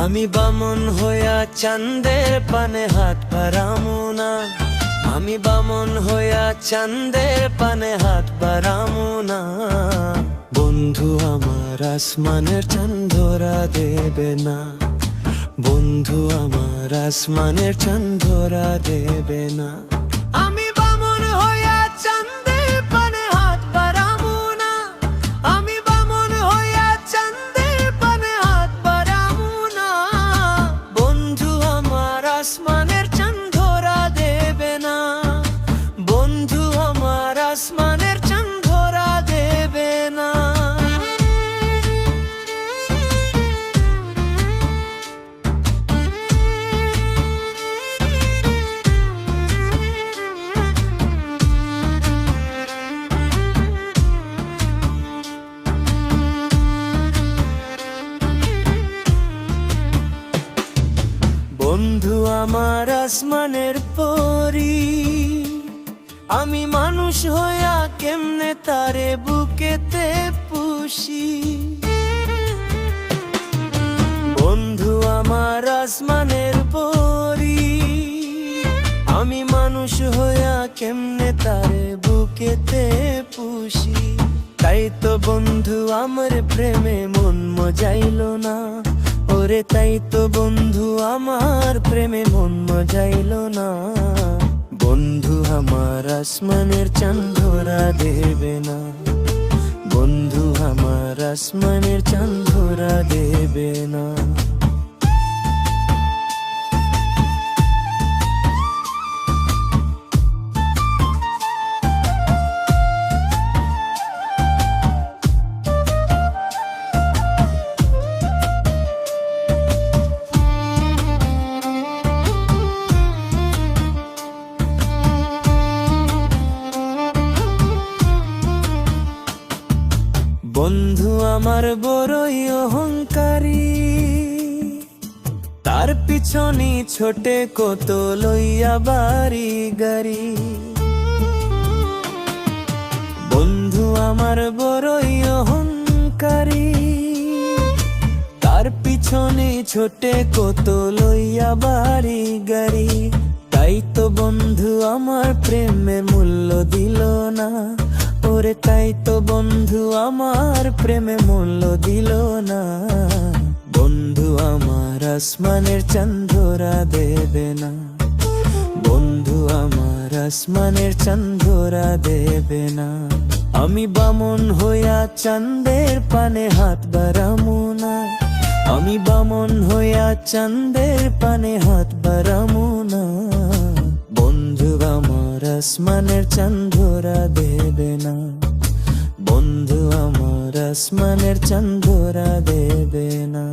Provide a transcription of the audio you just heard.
আমি বামন হইয়া চাঁদের পানে হাত বাড়ামু না। আমি বামন হইয়া চাঁদের পানে হাত বাড়ামু না। বন্ধু আমার আসমানের চাঁদ ধরা দেবে না। বন্ধু আমার আসমানের চাঁদ ধরা দেবে না। আমি বামন হইয়া চাঁদের পানে হাত বাড়ামু না। আমি বামন হইয়া চাঁদের পানে হাত বাড়ামু না। বন্ধু আমার আসমানের চাঁদ ধরা দেবে না। বন্ধু আমার আসমানের চাঁদ ধরা দেবে না। বন্ধু আমার আসমানের পরি, আমি মানুষ হইয়া কেমনে তারে বুকেতে পুষি। বন্ধু আমার আসমানের পরি, আমি মানুষ হইয়া কেমনে তারে বুকেতে পুষি। তাই তো বন্ধু আমার প্রেমে মন মজাইল না। ওরে তাই তো বন্ধু আমার প্রেমে মন মজাইল না। বন্ধু আমার আসমানের চাঁদ ধরা দেবে না। বন্ধু আমার আসমানের চাঁদ ধরা দেবে না। বন্ধু আমার বড়ই অহংকারী, তার পিছনে ছোটে কত লইয়া বাড়ি গাড়ি। বন্ধু আমার বড়ই অহংকারী, তার পিছনে ছোটে কত লইয়া বাড়ি গাড়ি। তাই তো বন্ধু আমার প্রেমে মূল্য দিল না। ওরে তাই তো বন্ধু আমার প্রেমে মূল্য দিল না। বন্ধু আমার আসমানের চাঁদ ধরা দেবে না। বন্ধু আমার আসমানের চাঁদ ধরা দেবে না। আমি বামন হইয়া চাঁদের পানে হাত বাড়ামু না। আমি বামন হইয়া চাঁদের পানে হাত বাড়ামু না। বন্ধু আমার আসমানের চাঁদ ধরা দেবে না। বন্ধু আমার আসমানের চাঁদ ধরা দেবে না।